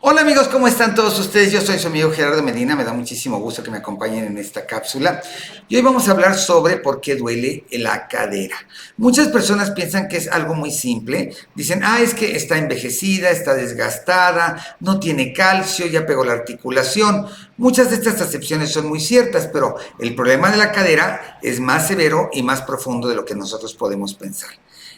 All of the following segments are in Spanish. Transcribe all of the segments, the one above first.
Hola amigos, ¿cómo están todos ustedes? Yo soy su amigo Gerardo Medina, me da muchísimo gusto que me acompañen en esta cápsula. Y hoy vamos a hablar sobre por qué duele la cadera. Muchas personas piensan que es algo muy simple. Dicen, es que está envejecida, está desgastada, no tiene calcio, ya pegó la articulación. Muchas de estas acepciones son muy ciertas, pero el problema de la cadera es más severo y más profundo de lo que nosotros podemos pensar.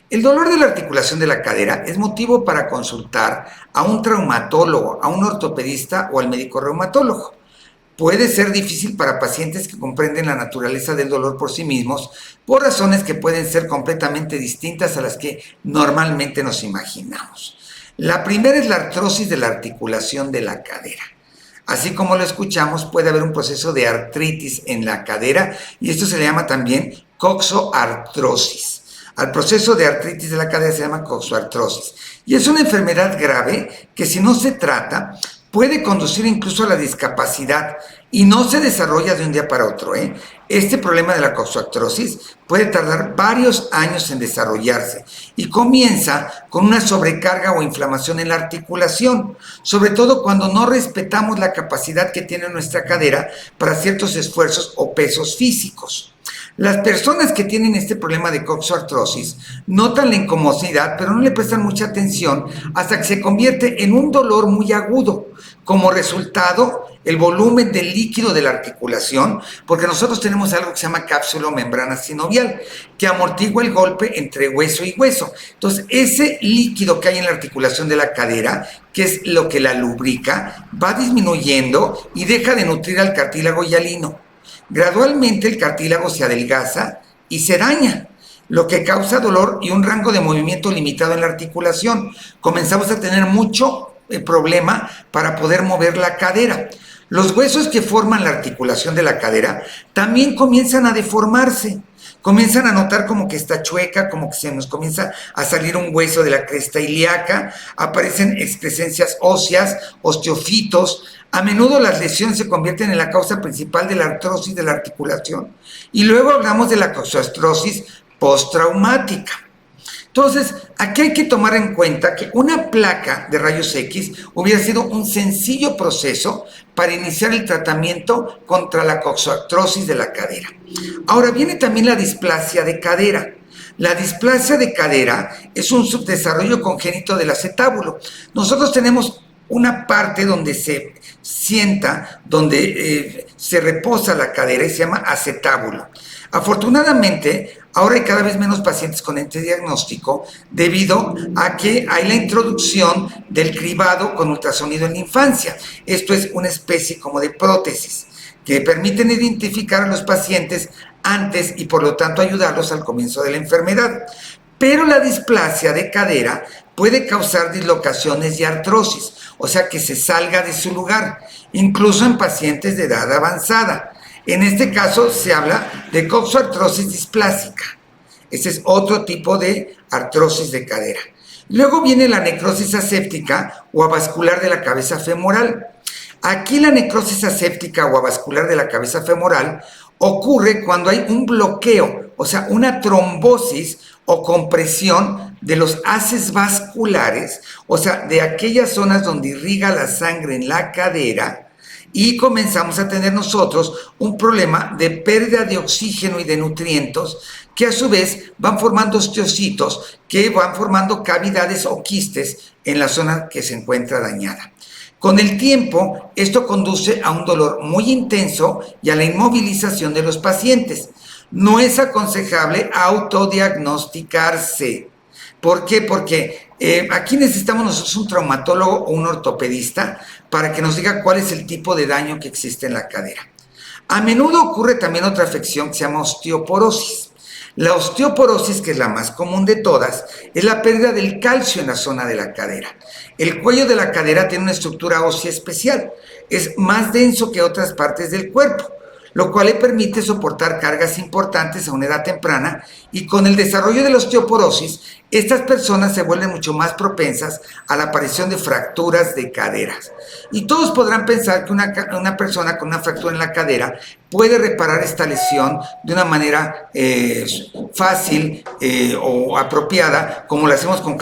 El dolor de la articulación de la cadera es motivo para consultar a un traumatólogo, a un ortopedista o al médico reumatólogo. Puede ser difícil para pacientes que comprenden la naturaleza del dolor por sí mismos, por razones que pueden ser completamente distintas a las que normalmente nos imaginamos. La primera es la artrosis de la articulación de la cadera. Así como lo escuchamos, puede haber un proceso de artritis en la cadera y esto se le llama también coxoartrosis. Al proceso de artritis de la cadera se llama coxoartrosis. Y es una enfermedad grave que si no se trata puede conducir incluso a la discapacidad y no se desarrolla de un día para otro. Este problema de la coxoartrosis puede tardar varios años en desarrollarse y comienza con una sobrecarga o inflamación en la articulación, sobre todo cuando no respetamos la capacidad que tiene nuestra cadera para ciertos esfuerzos o pesos físicos. Las personas que tienen este problema de coxoartrosis notan la incomodidad, pero no le prestan mucha atención hasta que se convierte en un dolor muy agudo. Como resultado, el volumen del líquido de la articulación, porque nosotros tenemos algo que se llama cápsula o membrana sinovial, que amortigua el golpe entre hueso y hueso. Entonces, ese líquido que hay en la articulación de la cadera, que es lo que la lubrica, va disminuyendo y deja de nutrir al cartílago y al lino. Gradualmente el cartílago se adelgaza y se daña, lo que causa dolor y un rango de movimiento limitado en la articulación. Comenzamos a tener mucho problema para poder mover la cadera. Los huesos que forman la articulación de la cadera también comienzan a deformarse. Comienzan a notar como que está chueca, como que se nos comienza a salir un hueso de la cresta ilíaca, aparecen excrescencias óseas, osteofitos. A menudo las lesiones se convierten en la causa principal de la artrosis de la articulación. Y luego hablamos de la coxoartrosis postraumática. Entonces, aquí hay que tomar en cuenta que una placa de rayos X hubiera sido un sencillo proceso para iniciar el tratamiento contra la coxoartrosis de la cadera. Ahora viene también la displasia de cadera. La displasia de cadera es un subdesarrollo congénito del acetábulo. Nosotros tenemos una parte donde se sienta, donde se reposa la cadera y se llama acetábulo. Afortunadamente, ahora hay cada vez menos pacientes con este diagnóstico debido a que hay la introducción del cribado con ultrasonido en la infancia. Esto es una especie como de prótesis que permiten identificar a los pacientes antes y por lo tanto ayudarlos al comienzo de la enfermedad. Pero la displasia de cadera puede causar dislocaciones y artrosis, o sea que se salga de su lugar, incluso en pacientes de edad avanzada. En este caso se habla de coxoartrosis displásica. Ese es otro tipo de artrosis de cadera. Luego viene la necrosis aséptica o avascular de la cabeza femoral. Aquí la necrosis aséptica o avascular de la cabeza femoral ocurre cuando hay un bloqueo, o sea, una trombosis o compresión de los haces vasculares, o sea, de aquellas zonas donde irriga la sangre en la cadera, y comenzamos a tener nosotros un problema de pérdida de oxígeno y de nutrientes que a su vez van formando osteocitos que van formando cavidades o quistes en la zona que se encuentra dañada. Con el tiempo, esto conduce a un dolor muy intenso y a la inmovilización de los pacientes. No es aconsejable autodiagnosticarse. ¿Por qué? Porque aquí necesitamos nosotros un traumatólogo o un ortopedista para que nos diga cuál es el tipo de daño que existe en la cadera. A menudo ocurre también otra afección que se llama osteoporosis. La osteoporosis, que es la más común de todas, es la pérdida del calcio en la zona de la cadera. El cuello de la cadera tiene una estructura ósea especial, es más denso que otras partes del cuerpo, lo cual le permite soportar cargas importantes a una edad temprana, y con el desarrollo de la osteoporosis, estas personas se vuelven mucho más propensas a la aparición de fracturas de caderas. Y todos podrán pensar que una persona con una fractura en la cadera puede reparar esta lesión de una manera fácil o apropiada, como lo hacemos con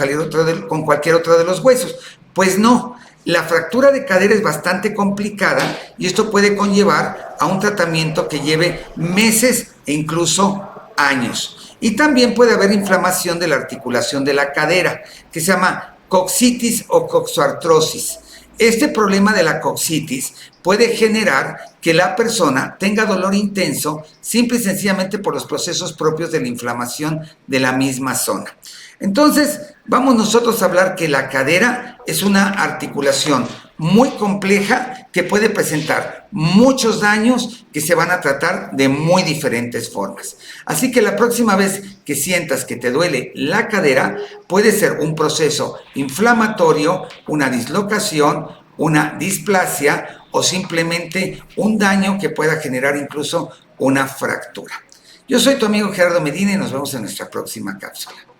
cualquier otro de los huesos. Pues no. La fractura de cadera es bastante complicada y esto puede conllevar a un tratamiento que lleve meses e incluso años. Y también puede haber inflamación de la articulación de la cadera, que se llama coxitis o coxoartrosis. Este problema de la coxitis puede generar que la persona tenga dolor intenso simple y sencillamente por los procesos propios de la inflamación de la misma zona. Entonces, vamos nosotros a hablar que la cadera es una articulación muy compleja que puede presentar muchos daños que se van a tratar de muy diferentes formas. Así que la próxima vez que sientas que te duele la cadera, puede ser un proceso inflamatorio, una dislocación, una displasia o simplemente un daño que pueda generar incluso una fractura. Yo soy tu amigo Gerardo Medina y nos vemos en nuestra próxima cápsula.